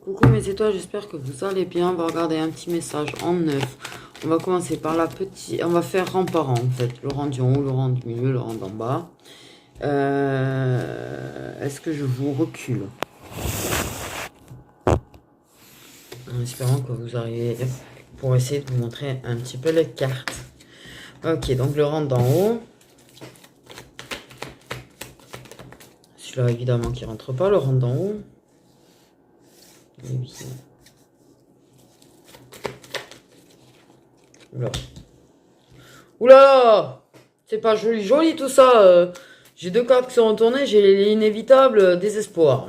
Coucou mes étoiles, j'espère que vous allez bien. On va regarder un petit message en neuf. On va commencer par la petite... On va faire rang par rang en fait. Le rang du haut, le rang du milieu, le rang d'en bas. Est-ce que je vous recule? En espérant que vous arrivez pour essayer de vous montrer un petit peu les cartes. Ok, donc le rang d'en haut. Celui-là évidemment qui rentre pas, le rang d'en haut. Oui. Oula. Oula! C'est pas joli, joli tout ça. J'ai deux cartes qui sont retournées, j'ai l'inévitable désespoir.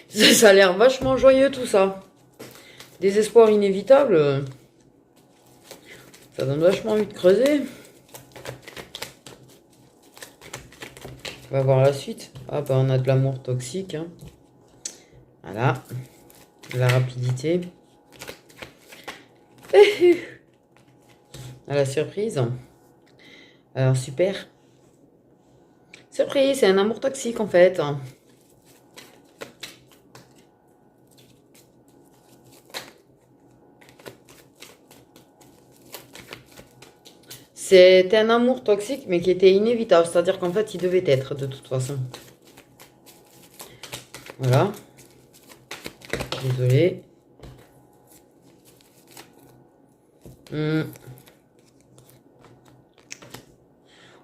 Ça a l'air vachement joyeux tout ça. Désespoir inévitable. Ça donne vachement envie de creuser. On va voir la suite. Ah bah on a de l'amour toxique. Hein. Voilà. De la rapidité. À la surprise. Alors super. Surprise, c'est un amour toxique en fait. C'était un amour toxique mais qui était inévitable. C'est-à-dire qu'en fait il devait être de toute façon. Voilà. Désolée.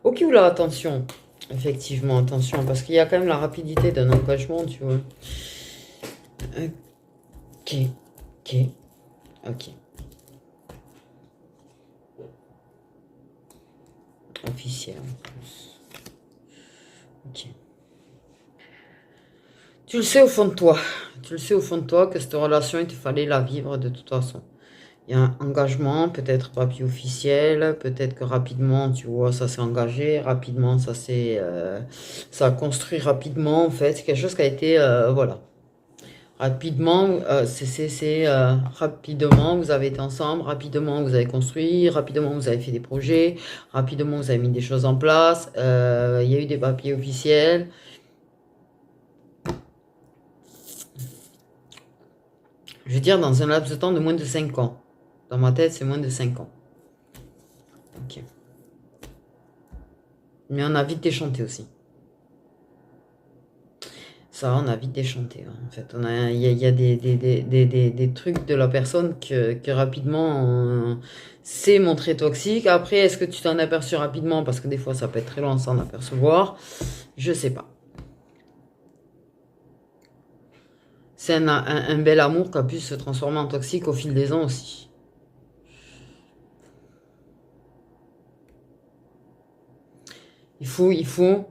Ok, oula, attention. Effectivement, attention, parce qu'il y a quand même la rapidité d'un engagement, tu vois. Ok, ok, ok. Officiel en plus. Ok. Tu le sais au fond de toi. Tu le sais au fond de toi que cette relation, il te fallait la vivre de toute façon. Il y a un engagement, peut-être papier officiel, peut-être que rapidement, tu vois, ça s'est engagé, rapidement, ça a construit rapidement, en fait. C'est quelque chose qui a été, voilà. Rapidement, rapidement, vous avez été ensemble, rapidement, vous avez construit, rapidement, vous avez fait des projets, rapidement, vous avez mis des choses en place, il y a eu des papiers officiels. Je veux dire, dans un laps de temps de moins de 5 ans. Dans ma tête, c'est moins de 5 ans. Ok. Mais on a vite déchanté aussi. Ça, on a vite déchanté. En fait, il y a des trucs de la personne que rapidement c'est montré toxique. Après, est-ce que tu t'en aperçus rapidement? Parce que des fois, ça peut être très long sans apercevoir. Je sais pas. C'est un bel amour qui a pu se transformer en toxique au fil des ans aussi. Il faut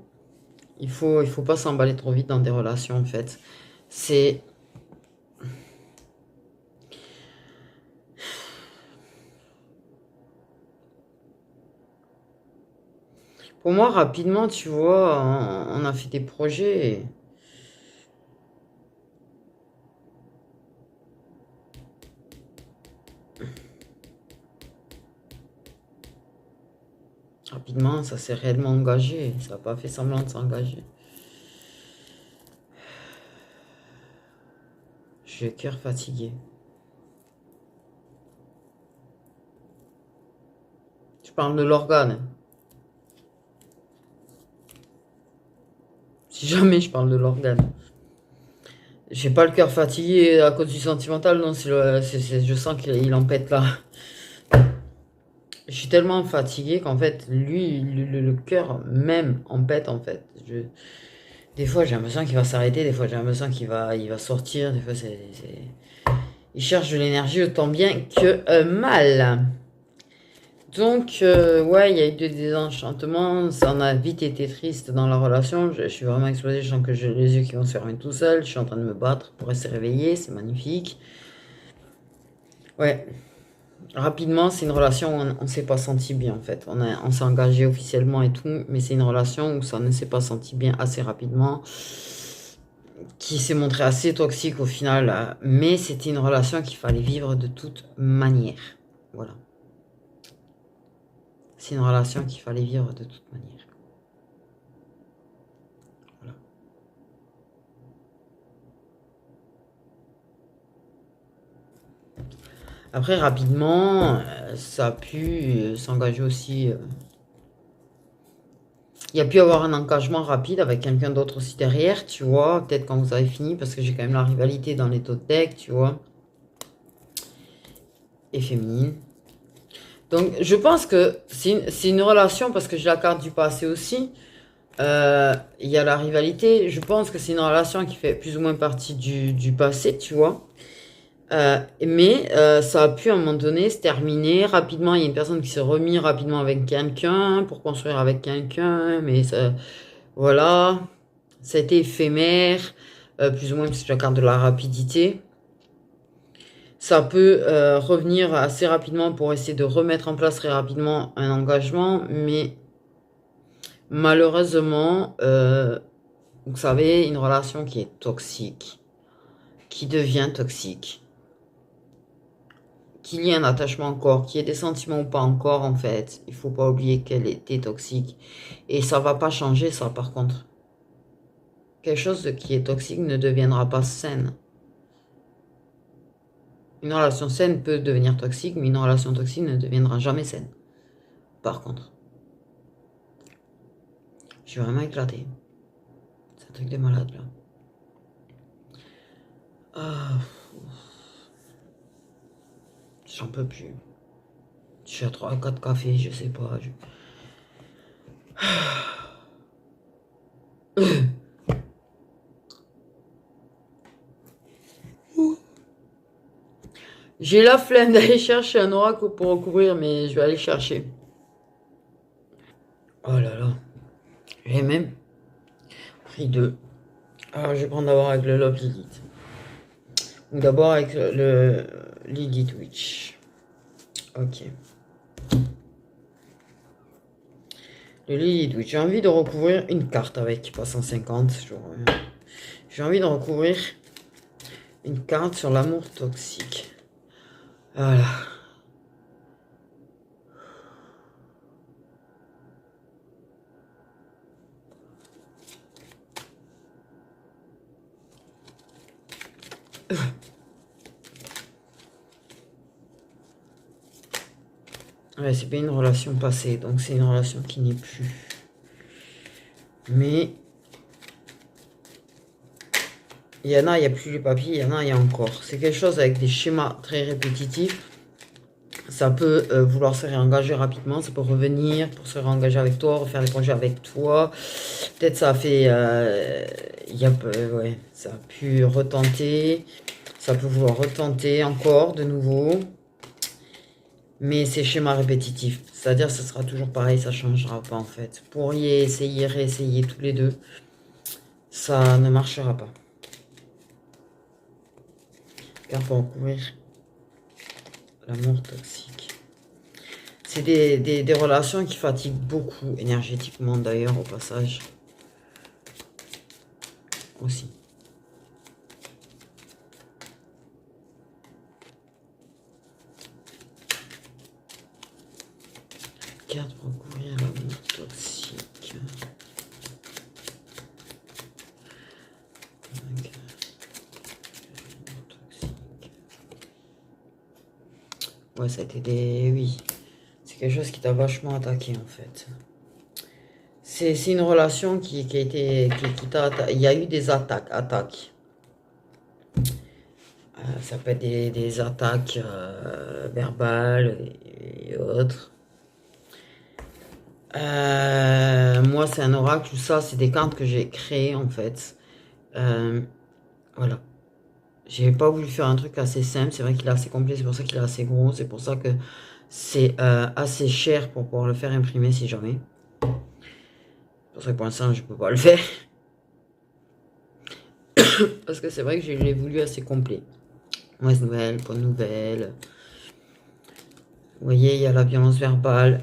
pas s'emballer trop vite dans des relations, en fait. C'est... Pour moi, rapidement, tu vois, on a fait des projets. Rapidement, ça s'est réellement engagé. Ça n'a pas fait semblant de s'engager. J'ai le cœur fatigué. Je parle de l'organe. Si jamais je parle de l'organe. J'ai pas le cœur fatigué à cause du sentimental, non, je sens qu'il en pète là. Je suis tellement fatigué qu'en fait, lui, le cœur même en pète en fait. Des fois, j'ai l'impression qu'il va s'arrêter, des fois, j'ai l'impression il va sortir, des fois, il cherche de l'énergie autant bien que mal. Donc, ouais, il y a eu des désenchantements, ça en a vite été triste dans la relation. Je suis vraiment explosée, je sens que j'ai les yeux qui vont se fermer tout seuls. Je suis en train de me battre pour rester réveillée, c'est magnifique. Ouais, rapidement, c'est une relation où on ne s'est pas senti bien en fait. On s'est engagé officiellement et tout, mais c'est une relation où ça ne s'est pas senti bien assez rapidement, qui s'est montrée assez toxique au final. Mais c'était une relation qu'il fallait vivre de toute manière. Voilà. C'est une relation qu'il fallait vivre de toute manière. Voilà. Après, rapidement, ça a pu s'engager aussi. Il y a pu avoir un engagement rapide avec quelqu'un d'autre aussi derrière, tu vois. Peut-être quand vous avez fini, parce que j'ai quand même la rivalité dans les taux de deck, tu vois. Et féminine. Donc, je pense que c'est une relation, parce que j'ai la carte du passé aussi. Il y a la rivalité. Je pense que c'est une relation qui fait plus ou moins partie du passé, tu vois. Mais ça a pu à un moment donné se terminer rapidement. Il y a une personne qui s'est remis rapidement avec quelqu'un pour construire avec quelqu'un, mais ça, voilà, ça a été éphémère, plus ou moins parce que c'est la carte de la rapidité. Ça peut revenir assez rapidement pour essayer de remettre en place très rapidement un engagement, mais malheureusement, vous savez, une relation qui est toxique, qui devient toxique, qu'il y ait un attachement encore, qu'il y ait des sentiments ou pas encore, en fait, il faut pas oublier qu'elle était toxique. Et ça va pas changer, ça, par contre. Quelque chose qui est toxique ne deviendra pas saine. Une relation saine peut devenir toxique, mais une relation toxique ne deviendra jamais saine. Par contre. Je suis vraiment éclaté. C'est un truc de malade, là. Ah, j'en peux plus. Je suis à 3 4 cafés, je sais pas. J'ai la flemme d'aller chercher un oracle pour recouvrir, mais je vais aller chercher. Oh là là. J'ai même pris deux. Alors, je vais prendre d'abord avec le Love Lilith. Ou d'abord avec le Lilith Witch. Ok. Le Lilith Witch. J'ai envie de recouvrir une carte avec, pas 150. J'ai envie de recouvrir une carte sur l'amour toxique. Voilà. Ouais, c'est pas une relation passée, donc c'est une relation qui n'est plus. Mais il y en a, il n'y a plus les papiers, il y en a, il y a encore. C'est quelque chose avec des schémas très répétitifs. Ça peut vouloir se réengager rapidement, ça peut revenir pour se réengager avec toi, refaire des projets avec toi. Peut-être ça a fait... ouais, ça a pu retenter. Ça peut vouloir retenter encore de nouveau. Mais c'est schéma répétitif. C'est-à-dire que ce sera toujours pareil, ça ne changera pas en fait. Vous pourriez essayer, réessayer tous les deux. Ça ne marchera pas. Car pour couvrir l'amour toxique. C'est des relations qui fatiguent beaucoup énergétiquement d'ailleurs au passage. Aussi. 4 pour couvrir l'amour toxique. Ouais, ça a été des... Oui. C'est quelque chose qui t'a vachement attaqué, en fait. C'est une relation qui a été... Qui t'a attaqué. Il y a eu des attaques. Ça peut être des attaques verbales et autres. Moi, c'est un oracle. Tout ça, c'est des cartes que j'ai créées, en fait. Voilà. J'ai pas voulu faire un truc assez simple. C'est vrai qu'il est assez complet. C'est pour ça qu'il est assez gros. C'est pour ça que c'est assez cher pour pouvoir le faire imprimer si jamais. C'est pour ça que pour l'instant, je peux pas le faire. Parce que c'est vrai que je l'ai voulu assez complet. Mauvaise nouvelle, bonne nouvelle. Vous voyez, il y a la violence verbale.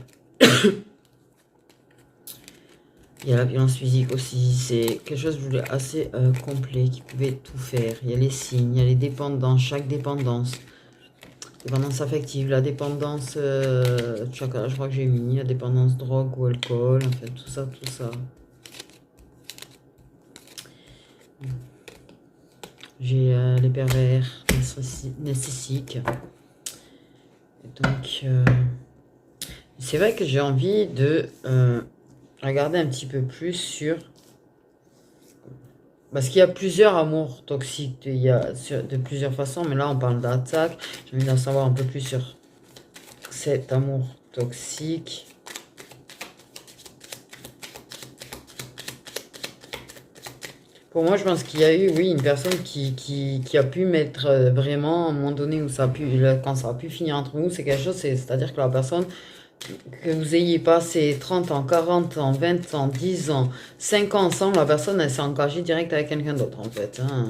Il y a la violence physique aussi. C'est quelque chose de assez complet qui pouvait tout faire. Il y a les signes, il y a les dépendances, chaque dépendance. Dépendance affective, la dépendance chakra, je crois que j'ai mis, la dépendance drogue ou alcool, en fait, tout ça, tout ça. J'ai les pervers narcissiques. Donc, c'est vrai que j'ai envie de regarder un petit peu plus sur... Parce qu'il y a plusieurs amours toxiques, il y a de plusieurs façons, mais là on parle d'attaque. J'ai envie d'en savoir un peu plus sur cet amour toxique. Pour moi, je pense qu'il y a eu, oui, une personne qui a pu mettre vraiment, à un moment donné où ça a pu, quand ça a pu finir entre nous, c'est quelque chose, c'est-à-dire que la personne, que vous ayez passé 30 ans, 40 ans, 20 ans, 10 ans, 5 ans ensemble, la personne, elle s'est engagée direct avec quelqu'un d'autre, en fait. Hein.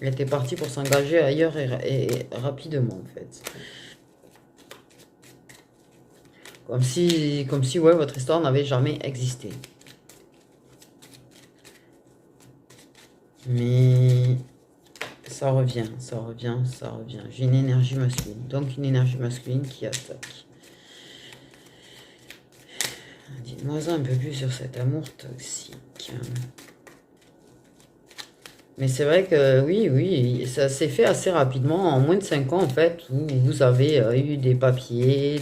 Elle était partie pour s'engager ailleurs et rapidement, en fait. Comme si ouais, votre histoire n'avait jamais existé. Mais ça revient, ça revient, ça revient. J'ai une énergie masculine. Donc une énergie masculine qui attaque. Dites-moi un peu plus sur cet amour toxique. Mais c'est vrai que oui, oui, ça s'est fait assez rapidement, en moins de 5 ans en fait, où vous avez eu des papiers,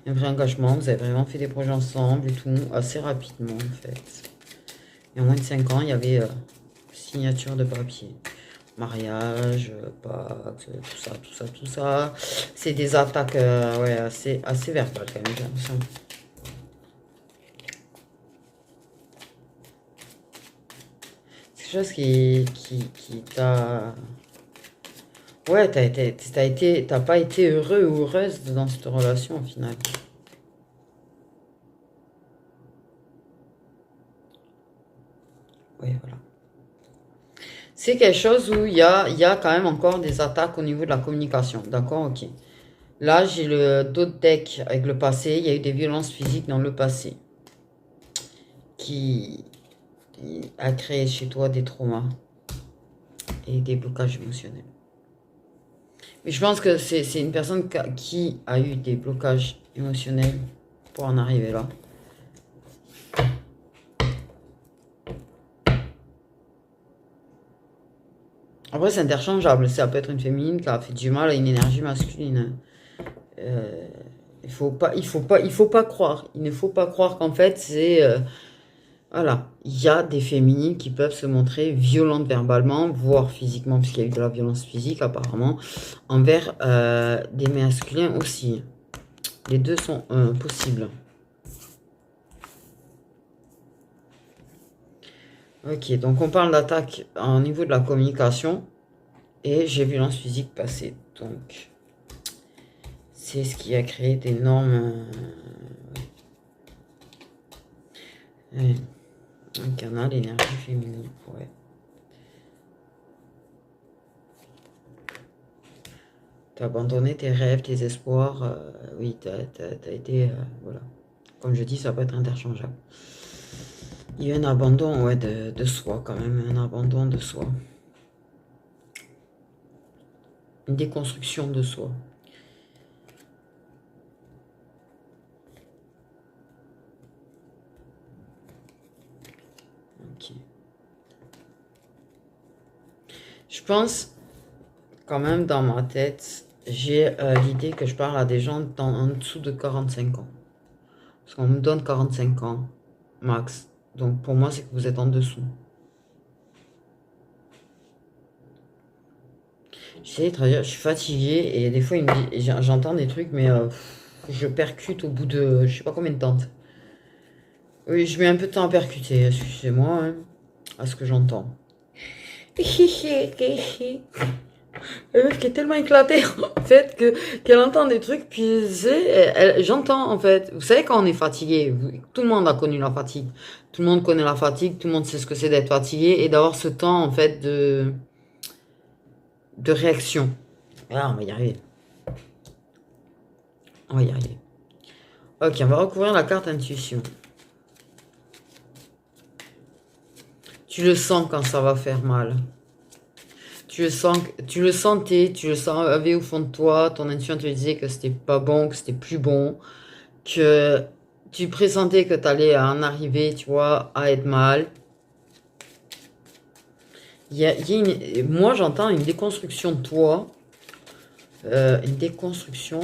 un vrai engagement, vous avez vraiment fait des projets ensemble et tout, assez rapidement en fait. Et en moins de 5 ans, il y avait signature de papier. Mariage, pacte, tout ça, tout ça, tout ça. C'est des attaques ouais, assez verbales quand même, j'ai l'impression. C'est quelque chose qui t'a... Ouais, t'as pas été heureux ou heureuse dans cette relation au final. Oui, voilà. C'est quelque chose où il y a quand même encore des attaques au niveau de la communication. D'accord, ok. Là, j'ai le dos de deck avec le passé. Il y a eu des violences physiques dans le passé qui a créé chez toi des traumas et des blocages émotionnels. Mais je pense que c'est une personne qui a eu des blocages émotionnels pour en arriver là. Après, c'est interchangeable. Ça peut être une féminine qui a fait du mal à une énergie masculine. Il faut pas croire. Il ne faut pas croire qu'en fait, c'est... voilà. Il y a des féminines qui peuvent se montrer violentes verbalement, voire physiquement, puisqu'il y a eu de la violence physique apparemment, envers des masculins aussi. Les deux sont possibles. Ok, donc on parle d'attaque au niveau de la communication. Et j'ai violence physique passée. Donc, c'est ce qui a créé d'énormes... un canal énergie féminine, ouais. T'as abandonné tes rêves, tes espoirs. Oui, t'as été... voilà. Comme je dis, ça peut être interchangeable. Il y a un abandon, ouais, de soi quand même. Un abandon de soi. Une déconstruction de soi. Ok. Je pense quand même dans ma tête, j'ai l'idée que je parle à des gens en dessous de 45 ans. Parce qu'on me donne 45 ans, max. Donc pour moi, c'est que vous êtes en dessous. J'essaie de traduire, je suis fatiguée et des fois, j'entends des trucs, mais je percute au bout de je sais pas combien de temps. Oui, je mets un peu de temps à percuter, excusez-moi, hein, à ce que j'entends. La meuf qui est tellement éclatée en fait qu'elle entend des trucs puis j'entends en fait. Vous savez quand on est fatigué, tout le monde a connu la fatigue. Tout le monde connaît la fatigue, tout le monde sait ce que c'est d'être fatigué et d'avoir ce temps en fait de réaction. Ah, on va y arriver. On va y arriver. Ok, on va recouvrir la carte intuition. Tu le sens quand ça va faire mal. Tu le sens, tu le sentais, tu le savais au fond de toi, ton intuition te disait que c'était pas bon, que c'était plus bon, que tu pressentais que tu allais en arriver, tu vois, à être mal. Moi, j'entends une déconstruction de toi. Une déconstruction.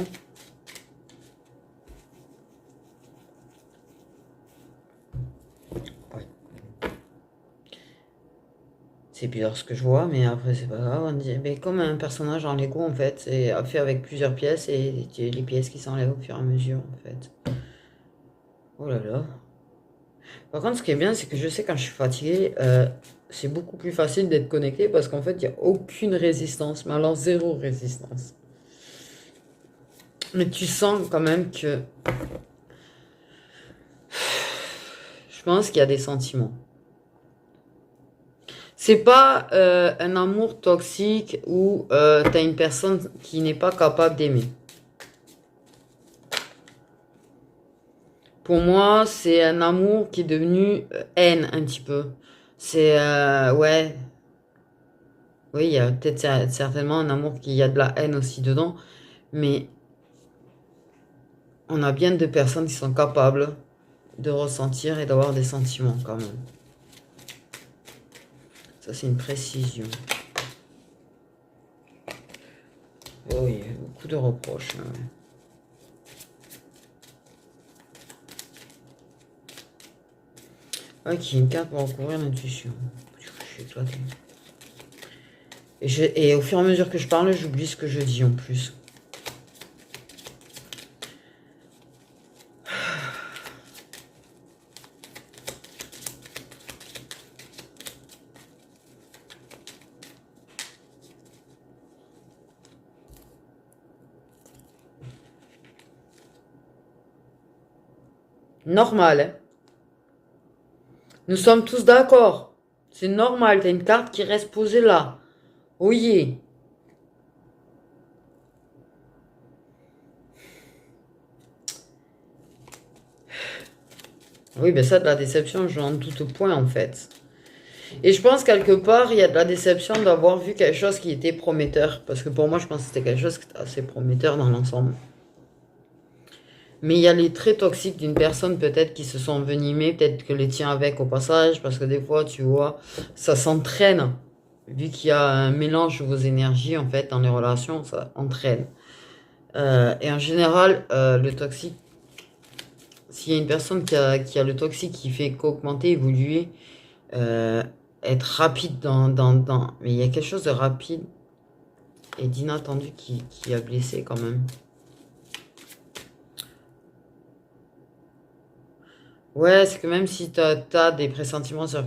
Ouais. C'est bizarre ce que je vois, mais après, c'est pas grave. On dit, mais comme un personnage en Lego, en fait, c'est fait avec plusieurs pièces et les pièces qui s'enlèvent au fur et à mesure, en fait. Oh là là. Par contre, ce qui est bien, c'est que je sais quand je suis fatigué, c'est beaucoup plus facile d'être connecté parce qu'en fait, il n'y a aucune résistance, mais alors zéro résistance. Mais tu sens quand même que je pense qu'il y a des sentiments. C'est pas un amour toxique où t'as une personne qui n'est pas capable d'aimer. Pour moi, c'est un amour qui est devenu haine un petit peu. C'est ouais, oui, il y a peut-être certainement un amour qui y a de la haine aussi dedans, mais on a bien deux personnes qui sont capables de ressentir et d'avoir des sentiments quand même. Ça, c'est une précision. Oh oui, beaucoup de reproches. Ok, une carte pour recouvrir l'intuition. Je suis éclaté. Et au fur et à mesure que je parle, j'oublie ce que je dis en plus. Normal, hein. Nous sommes tous d'accord. C'est normal, t'as une carte qui reste posée là. Oui. Oui, ben ça, de la déception, je n'en doute point en fait. Et je pense quelque part, il y a de la déception d'avoir vu quelque chose qui était prometteur. Parce que pour moi, je pense que c'était quelque chose qui était assez prometteur dans l'ensemble. Mais il y a les traits toxiques d'une personne peut-être qui se sont envenimés, peut-être que les tiens avec au passage, parce que des fois, tu vois, ça s'entraîne. Vu qu'il y a un mélange de vos énergies, en fait, dans les relations, ça entraîne. Et en général, le toxique, s'il y a une personne qui a le toxique qui fait qu'augmenter, évoluer, euh, être rapide Mais il y a quelque chose de rapide et d'inattendu qui a blessé quand même. Ouais, c'est que même si t'as des pressentiments sur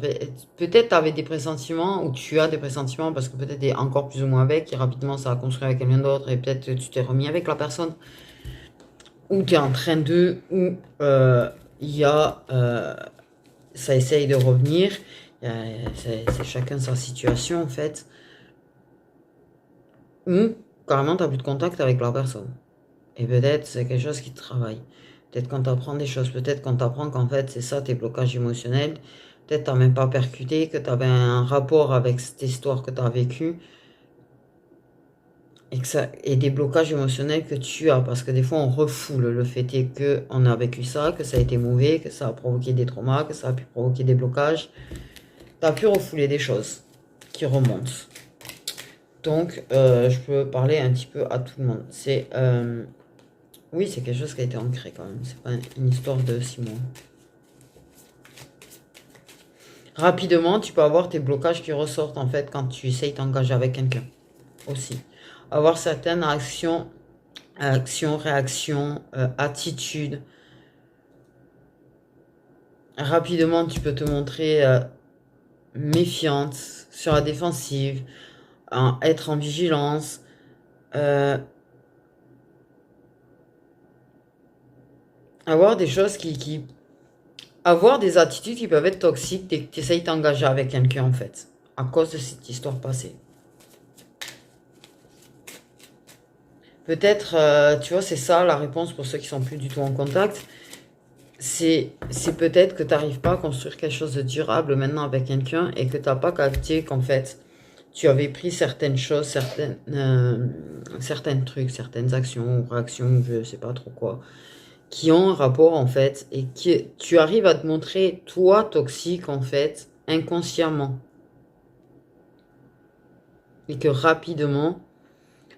peut-être t'avais des pressentiments ou tu as des pressentiments parce que peut-être t'es encore plus ou moins avec et rapidement ça a construit avec quelqu'un d'autre et peut-être tu t'es remis avec la personne ou t'es en train de ou il y a ça essaye de revenir. C'est chacun sa situation en fait. Ou carrément t'as plus de contact avec la personne. Et peut-être c'est quelque chose qui te travaille. Peut-être quand tu apprends des choses, peut-être quand tu apprends qu'en fait c'est ça tes blocages émotionnels, peut-être tu n'as même pas percuté, que tu avais un rapport avec cette histoire que tu as vécue et des blocages émotionnels que tu as. Parce que des fois on refoule le fait est qu'on a vécu ça, que ça a été mauvais, que ça a provoqué des traumas, que ça a pu provoquer des blocages. Tu as pu refouler des choses qui remontent. Donc je peux parler un petit peu à tout le monde. Oui, c'est quelque chose qui a été ancré quand même. C'est pas une histoire de 6 mois. Rapidement, tu peux avoir tes blocages qui ressortent en fait quand tu essayes d'engager avec quelqu'un aussi. Avoir certaines actions, réactions, attitudes. Rapidement, tu peux te montrer méfiante, sur la défensive, être en vigilance. Avoir des choses avoir des attitudes qui peuvent être toxiques dès que tu essayes d'engager avec quelqu'un en fait. À cause de cette histoire passée. Peut-être, tu vois, c'est ça la réponse pour ceux qui sont plus du tout en contact. C'est peut-être que tu n'arrives pas à construire quelque chose de durable maintenant avec quelqu'un et que tu n'as pas capté qu'en fait, tu avais pris certaines choses, certains trucs, certaines actions ou réactions, je ne sais pas trop quoi, qui ont un rapport en fait et que tu arrives à te montrer toi toxique en fait inconsciemment. et que rapidement,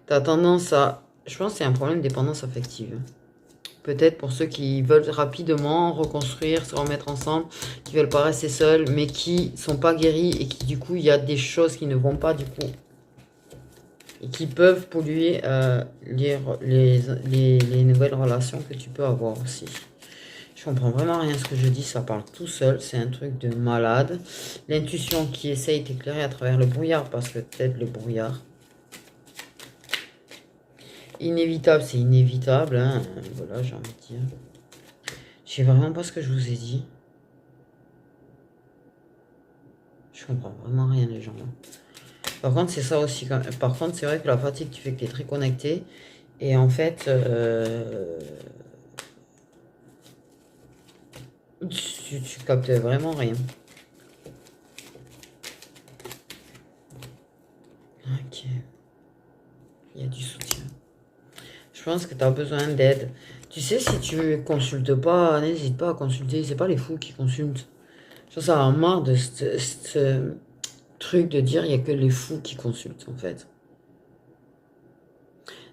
tu as tendance à... Je pense que c'est un problème de dépendance affective. Peut-être pour ceux qui veulent rapidement reconstruire, se remettre ensemble, qui veulent pas rester seuls, mais qui sont pas guéris et qui du coup, il y a des choses qui ne vont pas du coup. Et qui peuvent polluer les nouvelles relations que tu peux avoir aussi. Je comprends vraiment rien à ce que je dis, ça parle tout seul, c'est un truc de malade. L'intuition qui essaye d'éclairer à travers le brouillard, parce que peut-être le brouillard. Inévitable, c'est inévitable, hein. Voilà, j'ai envie de dire. Je sais vraiment pas ce que je vous ai dit. Je comprends vraiment rien, les gens. Par contre, c'est ça aussi. Par contre, c'est vrai que la fatigue, tu fais que tu es très connecté. Et en fait, tu captes vraiment rien. Ok. Il y a du soutien. Je pense que tu as besoin d'aide. Tu sais, si tu consultes pas, n'hésite pas à consulter. C'est pas les fous qui consultent. Ça a marre de ce truc de dire il n'y a que les fous qui consultent, en fait.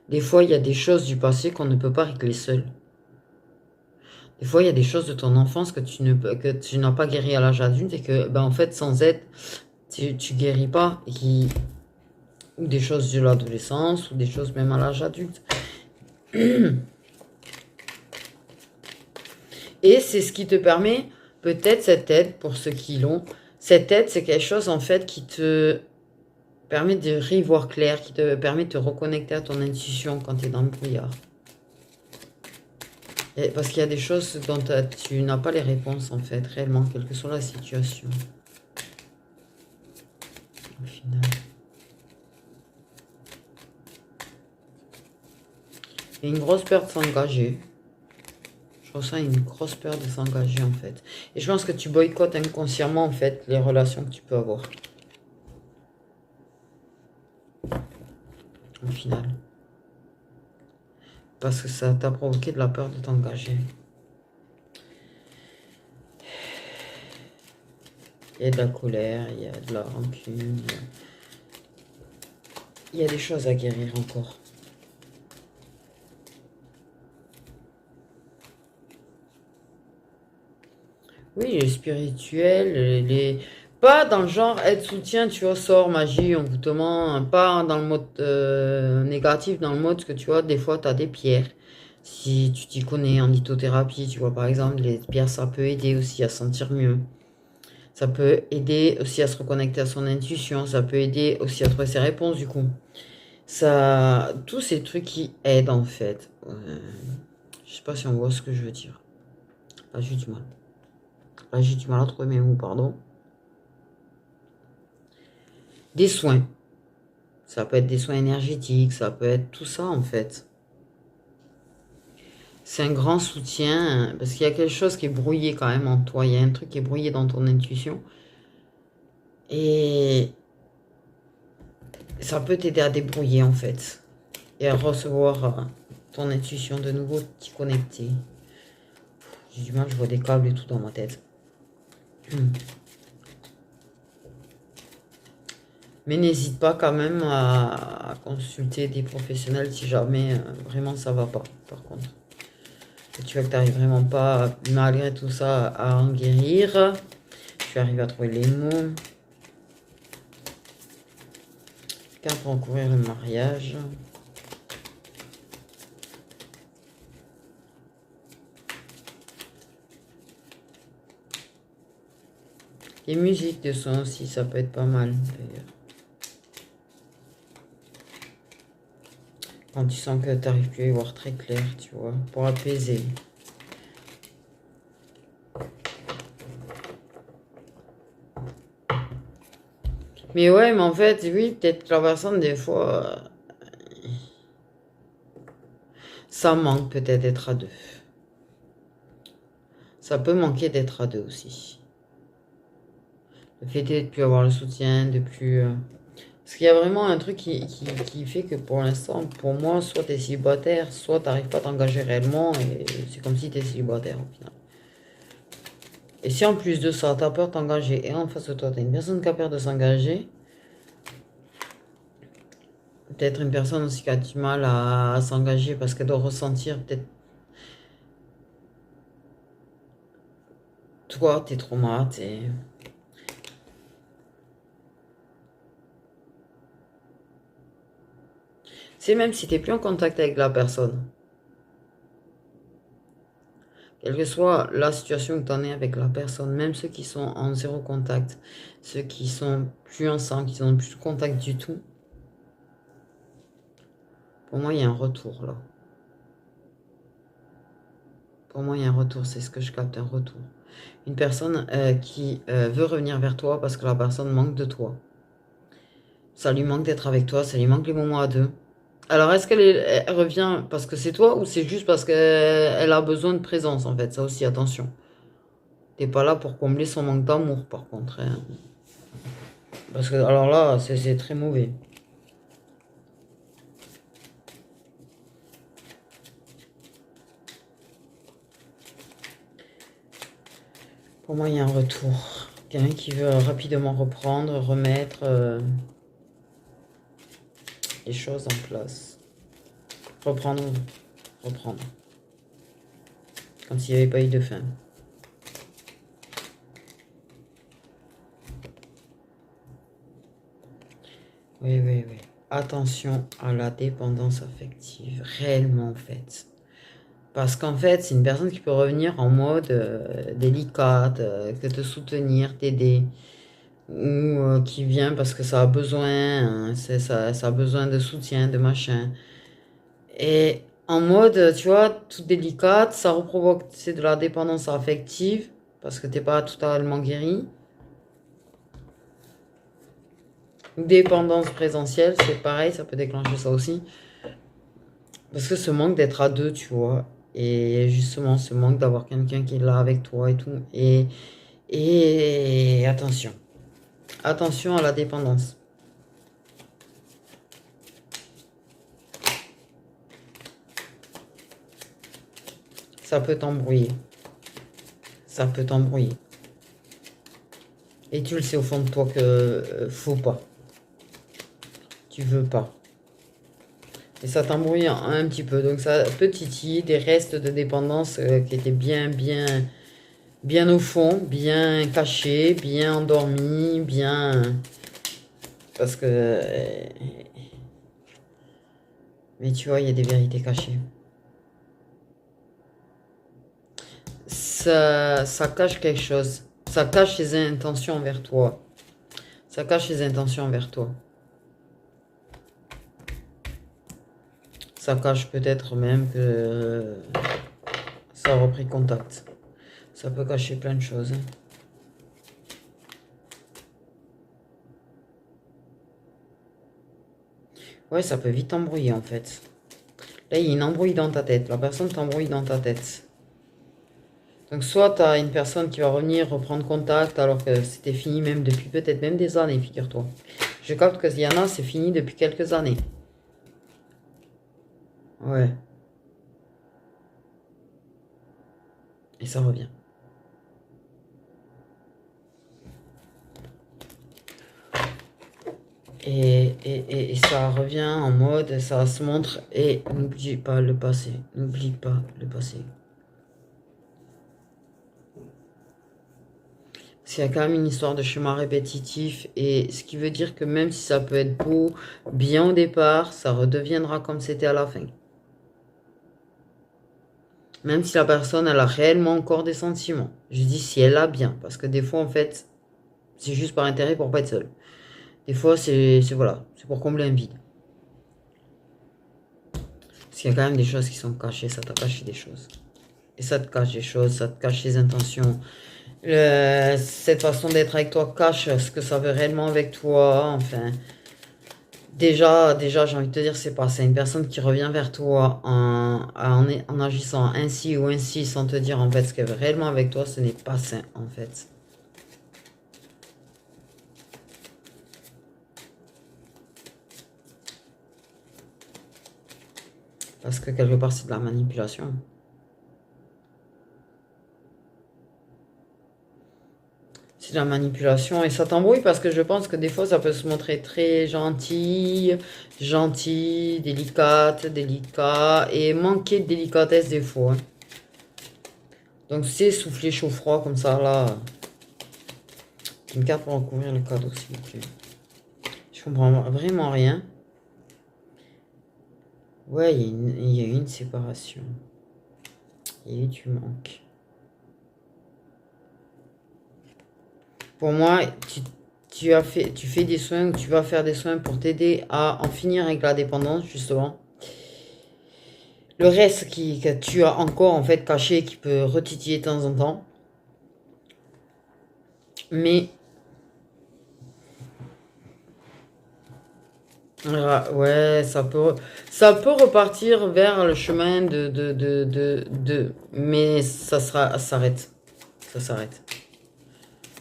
Des fois, il y a des choses du passé qu'on ne peut pas régler seul. Des fois, il y a des choses de ton enfance que tu n'as pas guéri à l'âge adulte et que, ben, en fait, sans aide, tu guéris pas. Ou des choses de l'adolescence, ou des choses même à l'âge adulte. Et c'est ce qui te permet, peut-être cette aide, pour ceux qui l'ont, cette aide, c'est quelque chose, en fait, qui te permet de y voir clair, qui te permet de te reconnecter à ton intuition quand tu es dans le brouillard. Parce qu'il y a des choses dont tu n'as pas les réponses, en fait, réellement, quelle que soit la situation. Au final. Il y a une grosse peur de s'engager. Je ressens une grosse peur de s'engager, en fait. Et je pense que tu boycottes inconsciemment, en fait, les relations que tu peux avoir. Au final. Parce que ça t'a provoqué de la peur de t'engager. Il y a de la colère, il y a de la rancune. Il y a des choses à guérir encore. Oui, les spirituels, pas dans le genre aide, soutien, tu vois, sort, magie, envoûtement, pas dans le mode négatif, dans le mode que tu vois, des fois, tu as des pierres. Si tu t'y connais en lithothérapie, tu vois, par exemple, les pierres, ça peut aider aussi à se sentir mieux. Ça peut aider aussi à se reconnecter à son intuition, ça peut aider aussi à trouver ses réponses, du coup. Ça, tous ces trucs qui aident, en fait. Je sais pas si on voit ce que je veux dire. Là, j'ai du mal. Là, j'ai du mal à trouver mes mots, pardon. Des soins. Ça peut être des soins énergétiques, ça peut être tout ça en fait. C'est un grand soutien parce qu'il y a quelque chose qui est brouillé quand même en toi. Il y a un truc qui est brouillé dans ton intuition. Et ça peut t'aider à débrouiller en fait. Et à recevoir ton intuition de nouveau, t'y connecter. J'ai du mal, je vois des câbles et tout dans ma tête. Mais n'hésite pas quand même à consulter des professionnels si jamais vraiment ça va pas, par contre. Et tu vois que tu n'arrives vraiment pas, malgré tout ça, à en guérir. Tu arrives à trouver les mots. Carte pour encourir le mariage. Les musiques de son aussi, ça peut être pas mal d'ailleurs. Quand tu sens que tu n'arrives plus à y voir très clair, tu vois, pour apaiser. Mais ouais, mais en fait, oui, peut-être que la personne, des fois, ça manque peut-être d'être à deux. Ça peut manquer d'être à deux aussi. Le fait de plus avoir le soutien, de plus... Parce qu'il y a vraiment un truc qui fait que pour l'instant, pour moi, soit tu es célibataire, soit tu n'arrives pas à t'engager réellement, et c'est comme si tu es célibataire au final. Et si en plus de ça, tu as peur de t'engager, et en face de toi, tu as une personne qui a peur de s'engager, Peut-être une personne aussi qui a du mal à s'engager parce qu'elle doit ressentir peut-être toi, tes traumas, tes... C'est même si t'es plus en contact avec la personne. Quelle que soit la situation où tu en es avec la personne, même ceux qui sont en zéro contact, ceux qui sont plus ensemble, qui n'ont plus de contact du tout, pour moi, il y a un retour là. Pour moi, il y a un retour, c'est ce que je capte, un retour. Une personne qui veut revenir vers toi parce que la personne manque de toi. Ça lui manque d'être avec toi, ça lui manque les moments à deux. Alors, est-ce elle revient parce que c'est toi ou c'est juste parce qu'elle a besoin de présence en fait? Ça aussi, attention. T'es pas là pour combler son manque d'amour par contre, hein. Parce que alors là, c'est très mauvais. Pour moi, il y a un retour. Quelqu'un qui veut rapidement reprendre, remettre les choses en place. Reprendre, reprendre. Comme s'il n'y avait pas eu de fin. Oui, oui, oui. Attention à la dépendance affective, réellement en fait. Parce qu'en fait, c'est une personne qui peut revenir en mode délicate, que te soutenir, t'aider, ou qui vient parce que ça a besoin, hein, ça a besoin de soutien, de machin. Et en mode, tu vois, toute délicate, ça reprovoque, c'est de la dépendance affective, parce que t'es pas totalement guéri. Dépendance présentielle, c'est pareil, ça peut déclencher ça aussi. Parce que ce manque d'être à deux, tu vois. Et justement, ce manque d'avoir quelqu'un qui est là avec toi et tout. Et attention. Attention à la dépendance. Ça peut t'embrouiller. Ça peut t'embrouiller. Et tu le sais au fond de toi que faut pas. Tu veux pas. Et ça t'embrouille un petit peu. Donc ça peut titiller des restes de dépendance qui étaient bien au fond, bien cachés, bien endormis, bien... Parce que... mais tu vois, il y a des vérités cachées. Ça cache quelque chose. Ça cache ses intentions envers toi. Ça cache ses intentions envers toi. Ça cache peut-être même que ça a repris contact. Ça peut cacher plein de choses. Ouais, ça peut vite t'embrouiller en fait. Là, il y a une embrouille dans ta tête. La personne t'embrouille dans ta tête. Donc soit tu as une personne qui va revenir reprendre contact alors que c'était fini même depuis peut-être même des années, figure-toi. Je capte qu'il y en a, c'est fini depuis quelques années. Ouais. Et ça revient. Et ça revient en mode, ça se montre et n'oublie pas le passé. N'oublie pas le passé. Parce qu'il y a quand même une histoire de schéma répétitif et ce qui veut dire que même si ça peut être beau, bien au départ, ça redeviendra comme c'était à la fin. Même si la personne, elle a réellement encore des sentiments. Je dis si elle a bien, parce que des fois, en fait, c'est juste par intérêt pour pas être seule. Des fois, voilà, c'est pour combler un vide. Parce qu'il y a quand même des choses qui sont cachées, ça t'a caché des choses. Et ça te cache des choses, ça te cache les intentions. Cette façon d'être avec toi cache ce que ça veut réellement avec toi. Enfin, déjà j'ai envie de te dire, c'est pas ça. Une personne qui revient vers toi en agissant ainsi ou ainsi sans te dire en fait ce qu'elle veut réellement avec toi, ce n'est pas sain en fait. Parce que quelque part, c'est de la manipulation. c'est la manipulation et ça t'embrouille parce que je pense que des fois ça peut se montrer très gentil, délicate, délicat et manquer de délicatesse des fois, hein. Donc c'est souffler chaud-froid comme ça là. Une carte pour recouvrir le cadeau s'il vous plaît. Je comprends vraiment rien. Ouais, il y a eu une séparation. Il y a eu du manque. Pour moi, tu fais des soins ou tu vas faire des soins pour t'aider à en finir avec la dépendance, justement. Le reste que tu as encore en fait caché, qui peut retitiller de temps en temps. Mais ouais, ça peut repartir vers le chemin mais ça s'arrête. Ça s'arrête.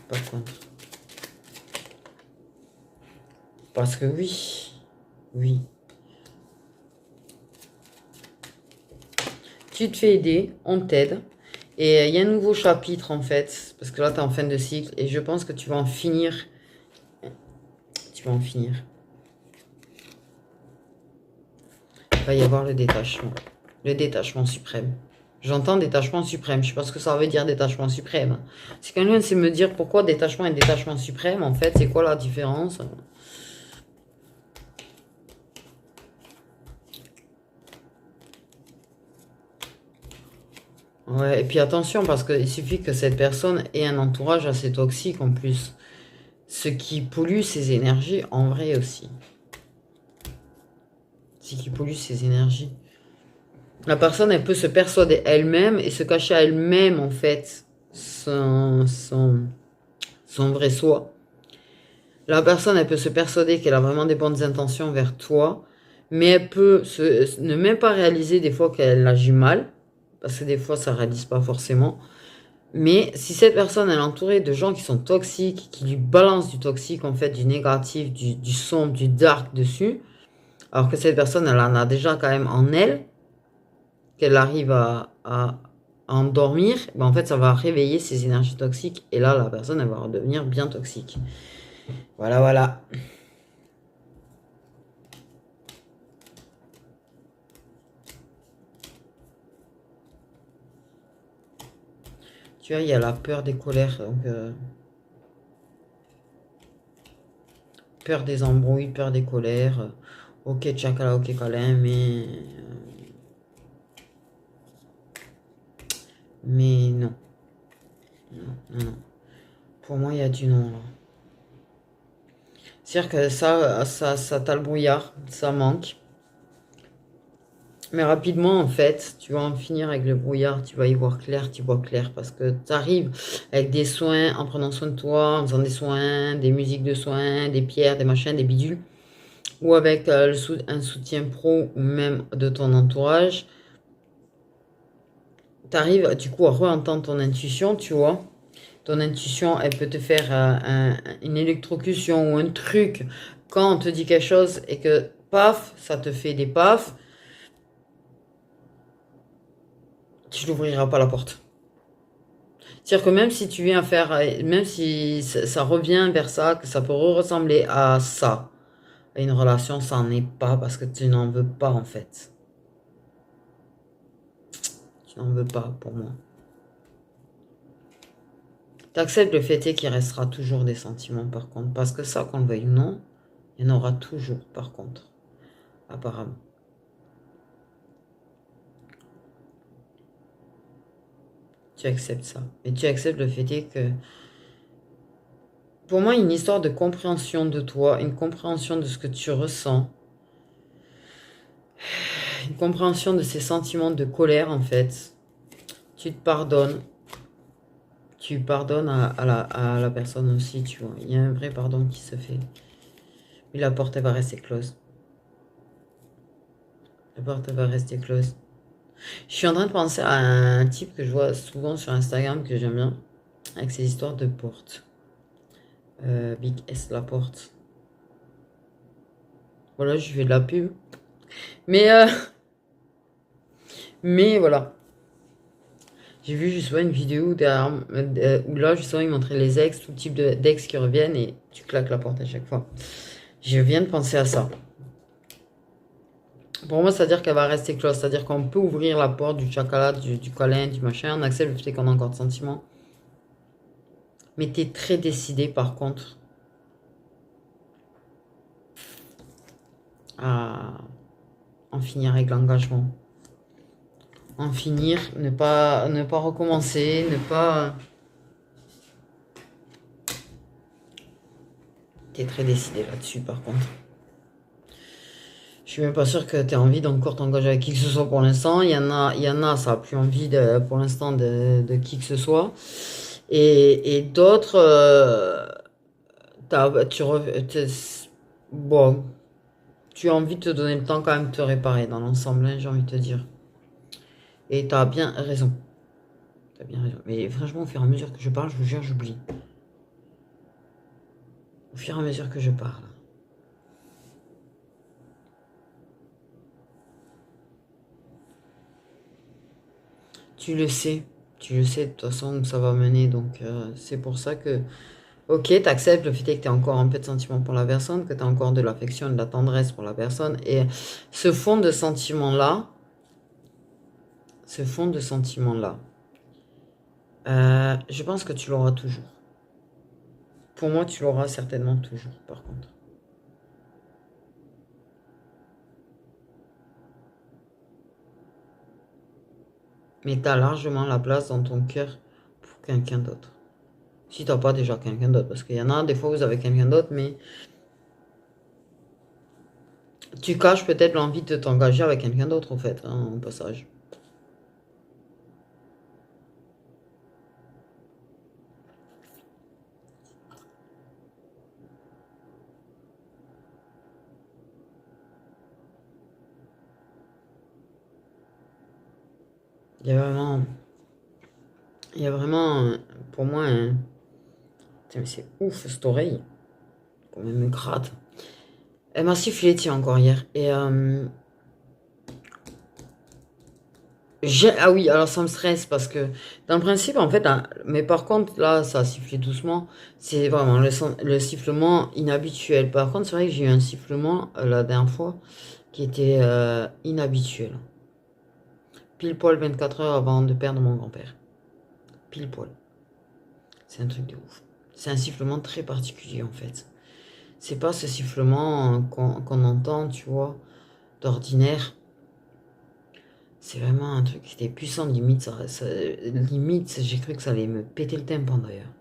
Par contre. Parce que oui. Tu te fais aider, on t'aide. Et il y a un nouveau chapitre en fait, parce que là tu es en fin de cycle et je pense que tu vas en finir. Tu vas en finir. Il va y avoir le détachement. Le détachement suprême. J'entends détachement suprême. Je sais pas ce que ça veut dire détachement suprême. Si quelqu'un sait me dire pourquoi détachement et détachement suprême, en fait, c'est quoi la différence? Ouais, et puis attention, parce qu'il suffit que cette personne ait un entourage assez toxique en plus. Ce qui pollue ses énergies en vrai aussi. Ce qui pollue ses énergies. La personne, elle peut se persuader elle-même et se cacher à elle-même, en fait, son vrai soi. La personne, elle peut se persuader qu'elle a vraiment des bonnes intentions vers toi, mais elle peut ne même pas réaliser des fois qu'elle agit mal, parce que des fois, ça ne réalise pas forcément. Mais si cette personne elle est entourée de gens qui sont toxiques, qui lui balancent du toxique, en fait, du négatif, du sombre, du dark dessus, alors que cette personne, elle en a déjà quand même en elle, qu'elle arrive à endormir, ben en fait, ça va réveiller ses énergies toxiques. Et là, la personne, elle va redevenir bien toxique. Voilà, voilà. Tu vois, il y a la peur des colères, donc peur des embrouilles, peur des colères. Ok, tchakala, ok, câlin, mais non. Non. Pour moi, il y a du non là. C'est-à-dire que ça t'a le brouillard, ça manque. Mais rapidement, en fait, tu vas en finir avec le brouillard, tu vas y voir clair, tu vois clair, parce que tu arrives avec des soins, en prenant soin de toi, en faisant des soins, des musiques de soins, des pierres, des machins, des bidules, ou avec un soutien pro ou même de ton entourage. Tu arrives du coup à re-entendre ton intuition, tu vois. Ton intuition, elle peut te faire une électrocution ou un truc quand on te dit quelque chose et que paf, ça te fait des paf. Tu n'ouvriras pas la porte. C'est-à-dire que même si tu viens faire, même si ça revient vers ça, que ça peut ressembler à ça, à une relation, ça n'en est pas parce que tu n'en veux pas en fait. Tu n'en veux pas pour moi. Tu acceptes le fait est qu'il restera toujours des sentiments par contre. Parce que ça, qu'on le veuille ou non, il y en aura toujours par contre. Apparemment. Tu acceptes ça. Et tu acceptes le fait est que, pour moi, une histoire de compréhension de toi, une compréhension de ce que tu ressens, une compréhension de ces sentiments de colère, en fait. Tu te pardonnes. Tu pardonnes à la personne aussi, tu vois. Il y a un vrai pardon qui se fait. Mais la porte, elle va rester close. La porte, elle va rester close. Je suis en train de penser à un type que je vois souvent sur Instagram, que j'aime bien, avec ses histoires de porte. Big S la porte. Voilà, je fais de la pub. Mais, mais voilà. J'ai vu justement une vidéo où là, justement, ils montraient les ex, tout type d'ex qui reviennent et tu claques la porte à chaque fois. Je viens de penser à ça. Pour moi, c'est-à-dire qu'elle va rester close. C'est-à-dire qu'on peut ouvrir la porte du chocolat, du câlin, du machin. On accepte le fait qu'on a encore de sentiments. Mais t'es très décidé, par contre, à en finir avec l'engagement. En finir, ne pas recommencer, ne pas... T'es très décidé là-dessus, par contre. Je suis même pas sûr que tu aies envie d'encore t'engager avec qui que ce soit pour l'instant. Il y en a, ça a plus envie pour l'instant de qui que ce soit. Et d'autres, bon, tu as envie de te donner le temps quand même de te réparer dans l'ensemble, hein, j'ai envie de te dire. Et tu as bien raison. T'as bien raison. Mais franchement, au fur et à mesure que je parle, je vous jure, j'oublie. Au fur et à mesure que je parle. Tu le sais de toute façon où ça va mener, donc c'est pour ça que, ok, tu acceptes le fait que tu as encore un peu de sentiment pour la personne, que tu as encore de l'affection, de la tendresse pour la personne, et ce fond de sentiment-là, je pense que tu l'auras toujours. Pour moi, tu l'auras certainement toujours, par contre. Mais tu as largement la place dans ton cœur pour quelqu'un d'autre. Si tu n'as pas déjà quelqu'un d'autre, parce qu'il y en a, des fois, vous avez quelqu'un d'autre, mais tu caches peut-être l'envie de t'engager avec quelqu'un d'autre, en fait, hein, au passage. Il y a vraiment, pour moi, Tiens, mais c'est ouf cette oreille. Quand même me gratte. Elle m'a sifflé, tiens, encore hier. Et ah oui, alors ça me stresse parce que dans le principe, en fait, hein, mais par contre, là, ça a sifflé doucement. C'est vraiment le sifflement inhabituel. Par contre, c'est vrai que j'ai eu un sifflement la dernière fois qui était inhabituel. Pile poil 24 heures avant de perdre mon grand-père. Pile poil. C'est un truc de ouf. C'est un sifflement très particulier en fait. C'est pas ce sifflement qu'on entend, tu vois, d'ordinaire. C'est vraiment un truc qui était puissant, limite, limite, j'ai cru que ça allait me péter le tympan d'ailleurs.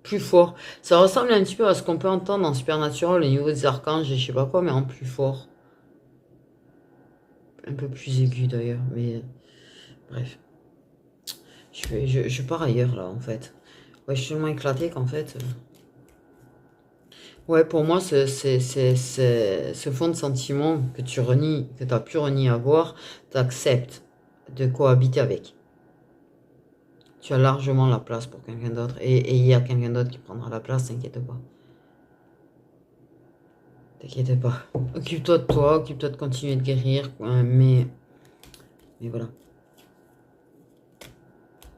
Plus fort. Ça ressemble un petit peu à ce qu'on peut entendre dans Supernatural au niveau des archanges et je sais pas quoi, mais en plus fort. Un peu plus aigu d'ailleurs, mais bref. Je pars ailleurs là en fait. Ouais, je suis tellement éclaté qu'en fait. Ouais, pour moi, ce fond de sentiment que tu renies, que tu as pu renier avoir, tu acceptes de cohabiter avec. Tu as largement la place pour quelqu'un d'autre. Et il y a quelqu'un d'autre qui prendra la place, t'inquiète pas. T'inquiète pas. Occupe-toi de toi, occupe-toi de continuer de guérir, mais voilà.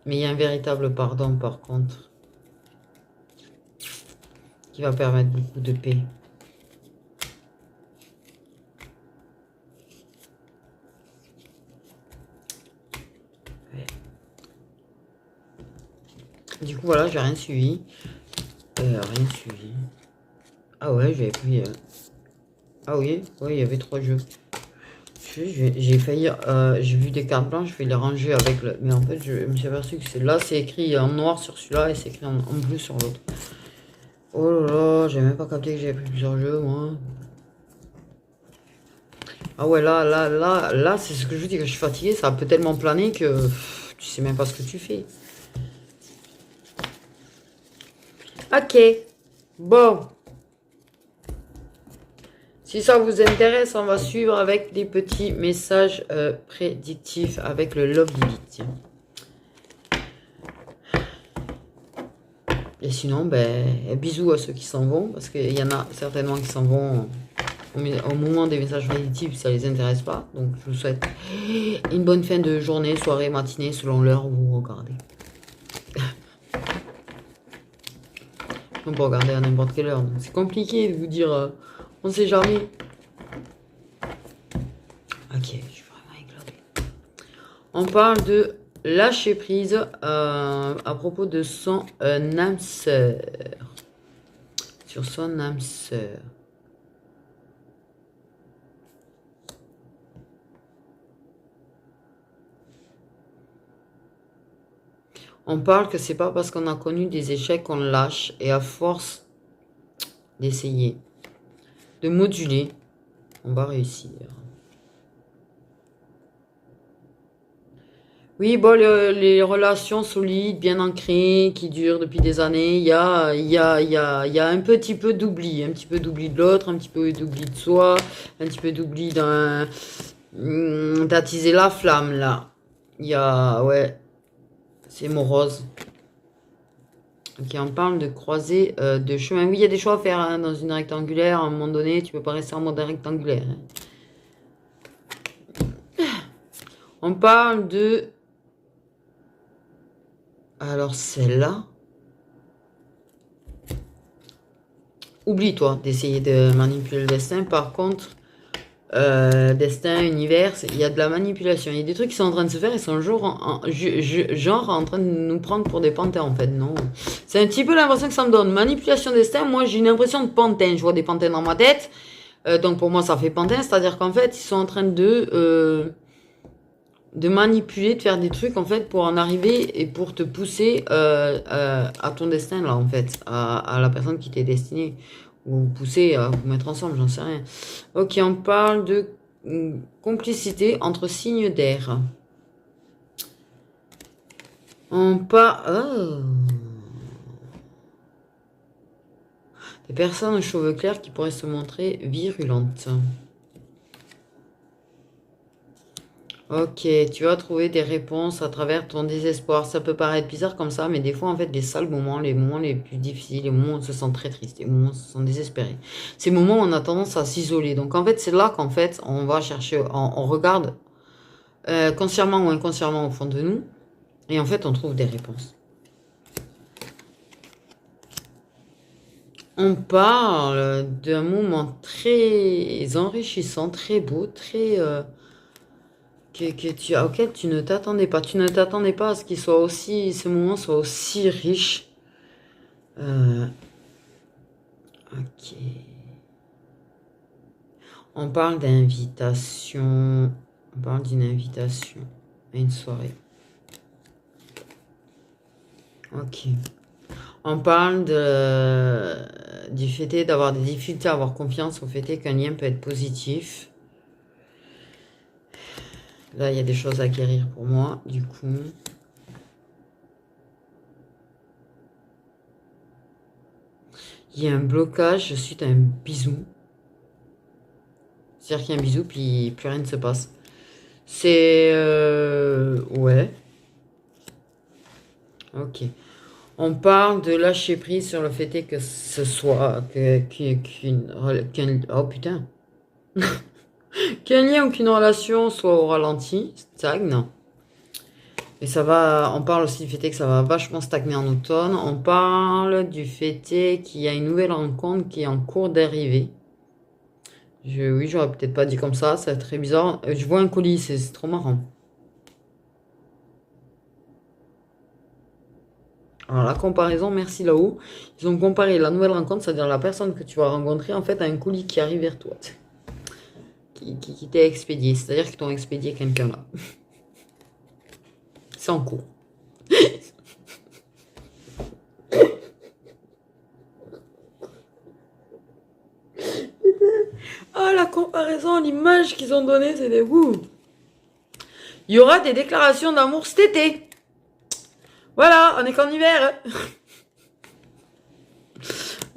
Mais il y a un véritable pardon, par contre, qui va permettre beaucoup de paix. Ouais. Du coup, voilà, j'ai rien suivi. Rien suivi. Ah ouais, j'avais pris... Ah oui, il y avait 3 jeux. J'ai failli... j'ai vu des cartes blanches, je vais les ranger avec le... Mais en fait, je me suis aperçu que là, c'est écrit en noir sur celui-là et c'est écrit en bleu sur l'autre. Oh là là, j'ai même pas capté que j'avais pris plusieurs jeux, moi. Ah ouais, là, c'est ce que je vous dis, que je suis fatigué, ça peut tellement planer que tu sais même pas ce que tu fais. Ok, bon. Si ça vous intéresse, on va suivre avec des petits messages prédictifs avec le Love Lilith. Et sinon, ben, bisous à ceux qui s'en vont, parce qu'il y en a certainement qui s'en vont au moment des messages positifs, ça les intéresse pas. Donc je vous souhaite une bonne fin de journée, soirée, matinée, selon l'heure où vous regardez. On peut regarder à n'importe quelle heure. C'est compliqué de vous dire, on sait jamais. Ok, je suis vraiment éclaté. On parle de lâcher prise à propos de son âme sœur. Sur son âme sœur. On parle que c'est pas parce qu'on a connu des échecs qu'on lâche et à force d'essayer, de moduler, on va réussir. Oui, bon, les relations solides, bien ancrées, qui durent depuis des années, il y a un petit peu d'oubli. Un petit peu d'oubli de l'autre, un petit peu d'oubli de soi, un petit peu d'oubli d'attiser la flamme, là. Il y a, ouais, c'est morose. Ok, on parle de croiser de chemin. Oui, il y a des choix à faire hein, dans une rectangulaire. À un moment donné, tu peux pas rester en mode rectangulaire. Hein. On parle de... Alors, celle-là... Oublie-toi d'essayer de manipuler le destin. Par contre, destin, univers, il y a de la manipulation. Il y a des trucs qui sont en train de se faire. Ils sont genre en train de nous prendre pour des pantins, en fait. Non. C'est un petit peu l'impression que ça me donne. Manipulation destin, moi, j'ai une impression de pantin. Je vois des pantins dans ma tête. Donc, pour moi, ça fait pantin. C'est-à-dire qu'en fait, ils sont en train de manipuler, de faire des trucs, en fait, pour en arriver et pour te pousser à ton destin, là, en fait. À la personne qui t'est destinée. Ou vous pousser à vous mettre ensemble, j'en sais rien. Ok, on parle de complicité entre signes d'air. On parle... Oh. Des personnes aux cheveux clairs qui pourraient se montrer virulentes. Ok, tu vas trouver des réponses à travers ton désespoir. Ça peut paraître bizarre comme ça, mais des fois, en fait, les sales moments, les moments les plus difficiles, les moments où on se sent très triste, les moments où on se sent désespéré, ces moments où on a tendance à s'isoler. Donc, en fait, c'est là qu'en fait, on va chercher, on regarde consciemment ou inconsciemment au fond de nous, et en fait, on trouve des réponses. On parle d'un moment très enrichissant, très beau, très... auquel tu ne t'attendais pas. Tu ne t'attendais pas à ce qu'il soit aussi, ce moment soit aussi riche. Ok. On parle d'invitation. On parle d'une invitation à une soirée. Ok. On parle du fait d'avoir des difficultés à avoir confiance au fait qu'un lien peut être positif. Là, il y a des choses à guérir pour moi, du coup. Il y a un blocage suite à un bisou. C'est-à-dire qu'il y a un bisou, puis plus rien ne se passe. C'est... ouais. Ok. On parle de lâcher prise sur le fait que ce soit... oh putain. Qu'un lien ou qu'une relation soit au ralenti, stagne. Et ça va, on parle aussi du fait que ça va vachement stagner en automne. On parle du fait qu'il y a une nouvelle rencontre qui est en cours d'arrivée. Oui, j'aurais peut-être pas dit comme ça, c'est très bizarre. Je vois un colis, c'est trop marrant. Alors la comparaison, merci là-haut. Ils ont comparé la nouvelle rencontre, c'est-à-dire la personne que tu vas rencontrer, en fait, à un colis qui arrive vers toi. Qui t'est expédié. C'est-à-dire qu'ils t'ont expédié quelqu'un là. C'est en cours. Ah, la comparaison, l'image qu'ils ont donnée, c'est des wouh. Il y aura des déclarations d'amour cet été. Voilà, on est qu'en hiver.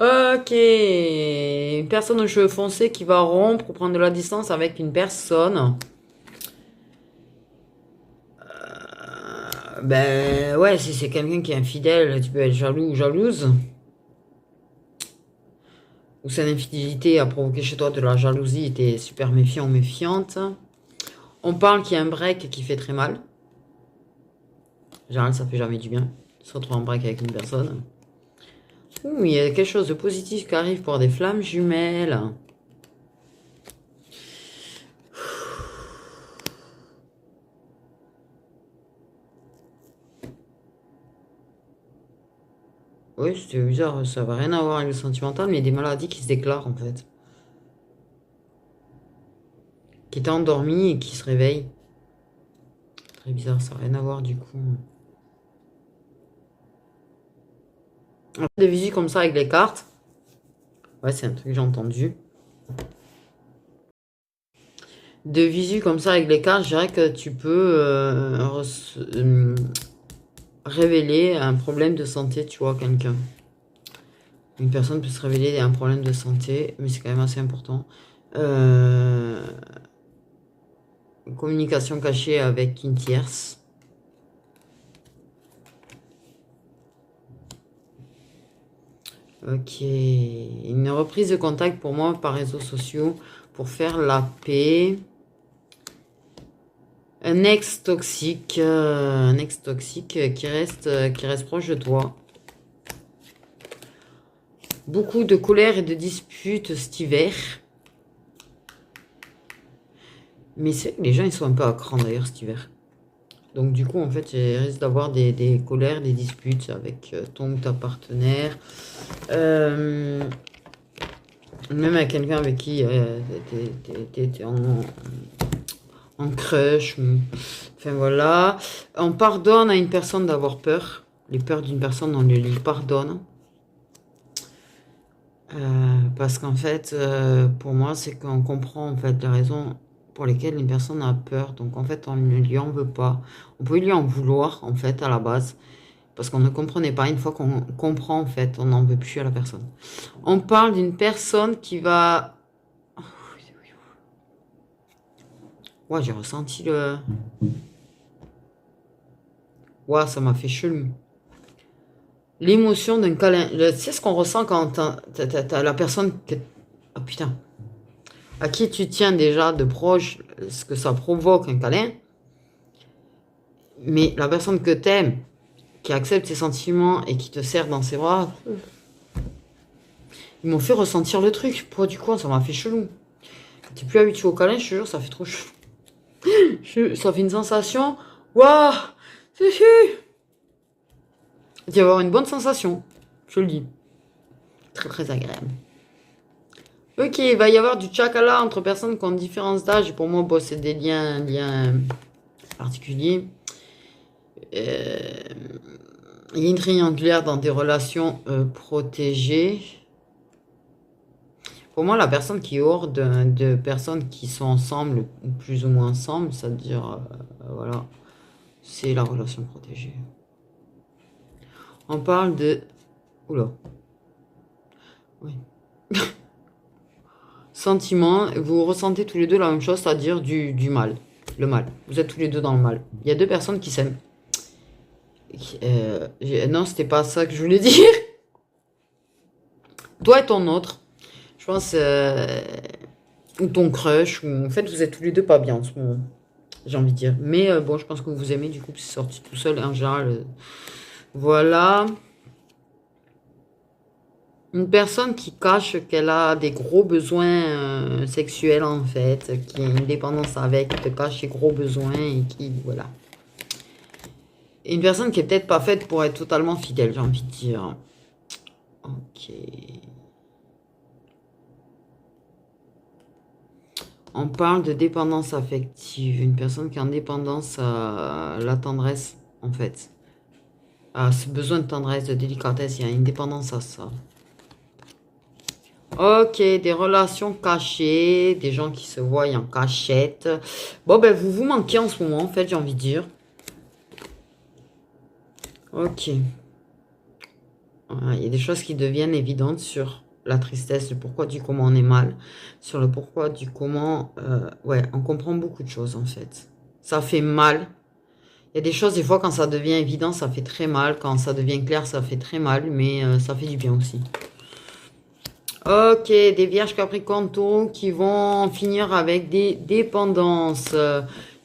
Ok. Une personne aux cheveux foncés qui va rompre ou prendre de la distance avec une personne. Ben ouais, si c'est quelqu'un qui est infidèle, tu peux être jaloux ou jalouse. ou cette infidélité a provoqué chez toi de la jalousie et t'es super méfiant ou méfiante. On parle qu'il y a un break qui fait très mal. En général, ça fait jamais du bien. Se retrouver en break avec une personne. Ouh, il y a quelque chose de positif qui arrive pour des flammes jumelles. Oui, c'était bizarre, ça va rien à voir avec le sentimental, mais des maladies qui se déclarent en fait. Qui étaient endormies et qui se réveillent. Très bizarre, ça n'a rien à voir du coup. Des visites comme ça avec les cartes. Ouais, c'est un truc que j'ai entendu. De visu comme ça avec les cartes, je dirais que tu peux révéler un problème de santé, tu vois, quelqu'un. Une personne peut se révéler un problème de santé, mais c'est quand même assez important. Communication cachée avec une tierce. Ok. Une reprise de contact pour moi par réseaux sociaux pour faire la paix. Un ex toxique qui reste proche de toi. Beaucoup de colère et de disputes cet hiver. Mais c'est les gens, ils sont un peu à cran d'ailleurs cet hiver. Donc du coup, en fait, il risque d'avoir des colères, des disputes avec ton ou ta partenaire. Même avec quelqu'un avec qui t'es en crush. Enfin voilà. On pardonne à une personne d'avoir peur. Les peurs d'une personne, on les pardonne. Parce qu'en fait, pour moi, c'est qu'on comprend en fait les raisons pour lesquelles une personne a peur. Donc en fait, on ne lui en veut pas. On peut lui en vouloir en fait à la base. Parce qu'on ne comprenait pas. Une fois qu'on comprend en fait, on n'en veut plus à la personne. On parle d'une personne qui va... Ouais, j'ai ressenti le... Ouais, ça m'a fait chelou. L'émotion d'un câlin. Tu sais ce qu'on ressent quand t'as la personne que... Oh putain. À qui tu tiens déjà de proche, ce que ça provoque un câlin. Mais la personne que t'aimes, qui accepte tes sentiments et qui te serre dans ses bras, ils m'ont fait ressentir le truc. Pour du coup, ça m'a fait chelou. T'es plus habitué au câlin, je te jure, ça fait trop chelou. Ça fait une sensation. Waouh, c'est sûr. Il va y avoir une bonne sensation, je le dis. Très très agréable. Ok, il va y avoir du tchakala entre personnes qui ont une différence d'âge. Pour moi, bon, c'est des liens particuliers. Il y a une triangulaire dans des relations protégées. Pour moi, la personne qui est hors de personnes qui sont ensemble, ou plus ou moins ensemble, c'est-à-dire, voilà, c'est la relation protégée. On parle de... Oula. Oui. Sentiment, vous ressentez tous les deux la même chose, c'est-à-dire du mal. Le mal. Vous êtes tous les deux dans le mal. Il y a deux personnes qui s'aiment. Non, c'était pas ça que je voulais dire. Toi et ton autre. Je pense... ou ton crush. Ou... En fait, vous êtes tous les deux pas bien en ce moment. J'ai envie de dire. Mais bon, je pense que vous vous aimez. Du coup, c'est sorti tout seul. En général, voilà. Une personne qui cache qu'elle a des gros besoins sexuels en fait, qui a une dépendance avec, qui te cache ses gros besoins et qui, voilà. Et une personne qui est peut-être pas faite pour être totalement fidèle, j'ai envie de dire. Ok. On parle de dépendance affective. Une personne qui a une dépendance à la tendresse, en fait. À ce besoin de tendresse, de délicatesse, il y a une dépendance à ça. Ok, des relations cachées, des gens qui se voient en cachette. Bon, ben, vous manquez en ce moment, en fait, j'ai envie de dire. Ok. Voilà, il y a des choses qui deviennent évidentes sur la tristesse, le pourquoi du comment on est mal. Sur le pourquoi du comment... ouais, on comprend beaucoup de choses, en fait. Ça fait mal. Il y a des choses, des fois, quand ça devient évident, ça fait très mal. Quand ça devient clair, ça fait très mal. Mais ça fait du bien aussi. Ok, des vierges capricornes taureaux qui vont finir avec des dépendances.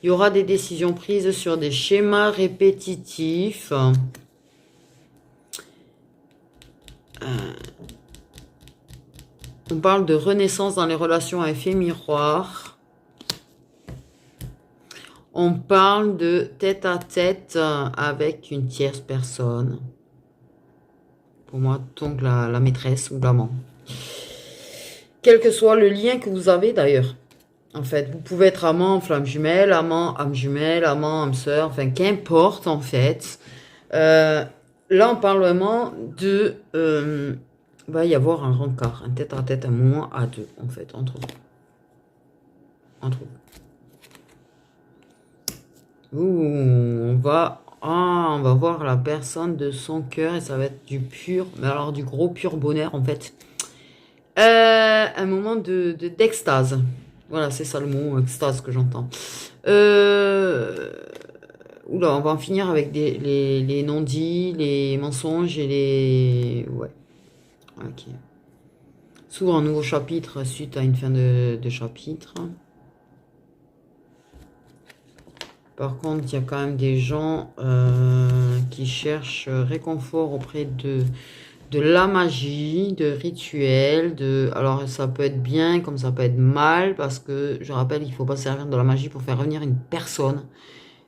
Il y aura des décisions prises sur des schémas répétitifs. On parle de renaissance dans les relations à effet miroir. On parle de tête-à-tête avec une tierce personne. Pour moi, donc la maîtresse ou l'amant. Quel que soit le lien que vous avez d'ailleurs. En fait, vous pouvez être amant, flamme jumelle, amant, âme jumelle, amant, âme sœur, enfin qu'importe en fait. Là, on parle vraiment de... va y avoir un rencard, un tête-à-tête, un moment à deux, en fait, entre vous. Entre vous. Ouh, on va voir la personne de son cœur et ça va être du pur, mais alors du gros pur bonheur en fait. Un moment d'extase. Voilà, c'est ça le mot, extase que j'entends. Oula, on va en finir avec les non-dits, les mensonges et les... Ouais, ok. S'ouvre un nouveau chapitre suite à une fin de chapitre. Par contre, il y a quand même des gens qui cherchent réconfort auprès de la magie, de rituels, alors ça peut être bien comme ça peut être mal, parce que je rappelle, il ne faut pas servir de la magie pour faire revenir une personne.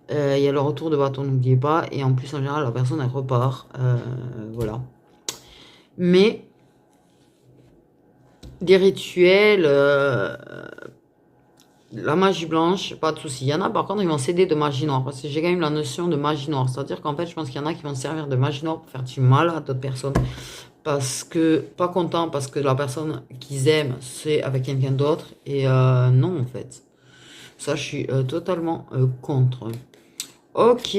Il y a le retour de bâton, n'oubliez pas, et en plus en général la personne elle repart, voilà. Mais des rituels, la magie blanche, pas de souci. Il y en a par contre, ils vont céder de magie noire, parce que j'ai quand même la notion de magie noire, c'est-à-dire qu'en fait je pense qu'il y en a qui vont servir de magie noire pour faire du mal à d'autres personnes. Parce que, pas content, parce que la personne qu'ils aiment, c'est avec quelqu'un d'autre. Et non, en fait. Ça, je suis totalement contre. Ok,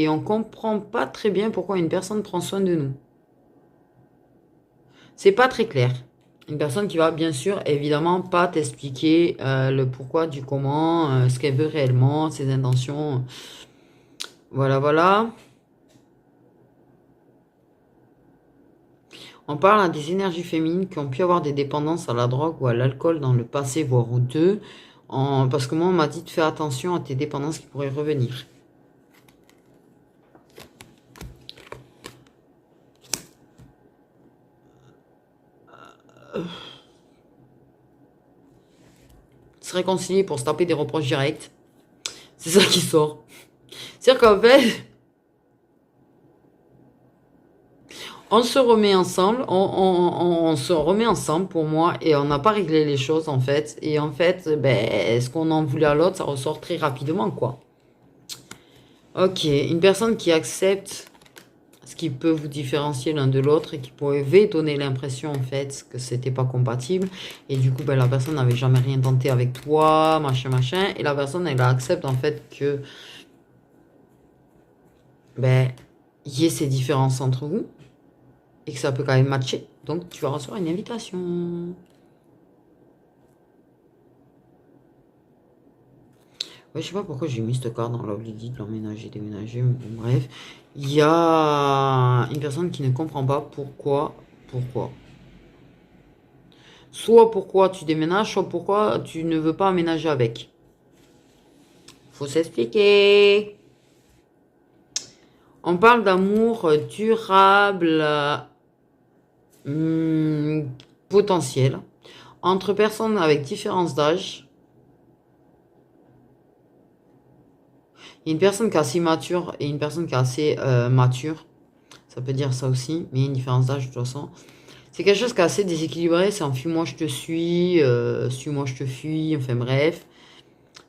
on comprend pas très bien pourquoi une personne prend soin de nous. C'est pas très clair. Une personne qui va, bien sûr, évidemment, pas t'expliquer le pourquoi du comment, ce qu'elle veut réellement, ses intentions. Voilà, voilà. On parle à des énergies féminines qui ont pu avoir des dépendances à la drogue ou à l'alcool dans le passé, voire aux deux. Parce que moi, on m'a dit de faire attention à tes dépendances qui pourraient revenir. Se réconcilier pour se taper des reproches directs. C'est ça qui sort. C'est-à-dire qu'en fait, on se remet ensemble, on se remet ensemble pour moi et on n'a pas réglé les choses en fait. Et en fait, ben, ce qu'on en voulait à l'autre, ça ressort très rapidement quoi. Ok, une personne qui accepte ce qui peut vous différencier l'un de l'autre et qui pouvait donner l'impression en fait que c'était pas compatible. Et du coup, ben, la personne n'avait jamais rien tenté avec toi, machin, machin. Et la personne, elle accepte en fait que ben, il y ait ces différences entre vous et que ça peut quand même matcher. Donc, tu vas recevoir une invitation. Ouais, je sais pas pourquoi j'ai mis cette carte dans l'oubli dit de l'emménager, déménager, mais bon, bref. Il y a une personne qui ne comprend pas pourquoi. Soit pourquoi tu déménages, soit pourquoi tu ne veux pas emménager avec. Faut s'expliquer. On parle d'amour durable, potentiel, entre personnes avec différence d'âge. Il y a une personne qui est assez mature et une personne qui est assez mature. Ça peut dire ça aussi, mais il y a une différence d'âge de toute façon. C'est quelque chose qui est assez déséquilibré, c'est un fuis-moi je te suis, suis-moi je te fuis, enfin bref.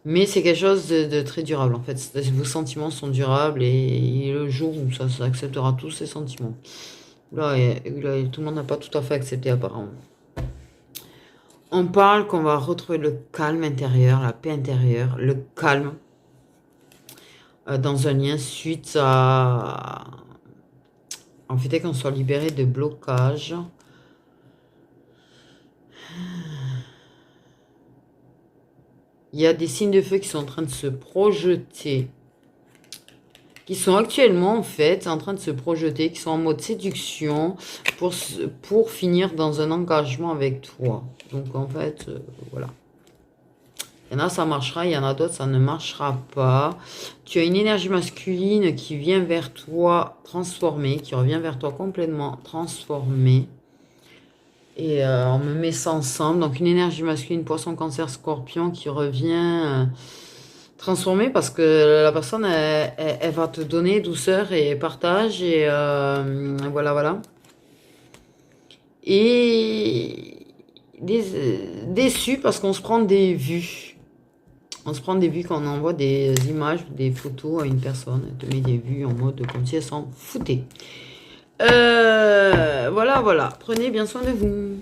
Mais c'est quelque chose de très durable en fait. Vos sentiments sont durables et le jour où ça acceptera tous ces sentiments. Là, tout le monde n'a pas tout à fait accepté apparemment. On parle qu'on va retrouver le calme intérieur, la paix intérieure, le calme dans un lien suite à... En fait, qu'on soit libéré de blocage. Il y a des signes de feu qui sont en train de se projeter, qui sont actuellement en fait en train de se projeter, qui sont en mode séduction pour finir dans un engagement avec toi. Donc en fait, voilà. Il y en a, ça marchera, il y en a d'autres, ça ne marchera pas. Tu as une énergie masculine qui vient vers toi transformée, qui revient vers toi complètement transformée. Et on me met ça ensemble. Donc une énergie masculine, poisson, cancer, scorpion qui revient transformée parce que la personne, elle va te donner douceur et partage. Et voilà, voilà. Et déçu parce qu'on se prend des vues. On se prend des vues quand on envoie des images, des photos à une personne. Elle te met des vues en mode comme si elle s'en foutait. Voilà, voilà. Prenez bien soin de vous.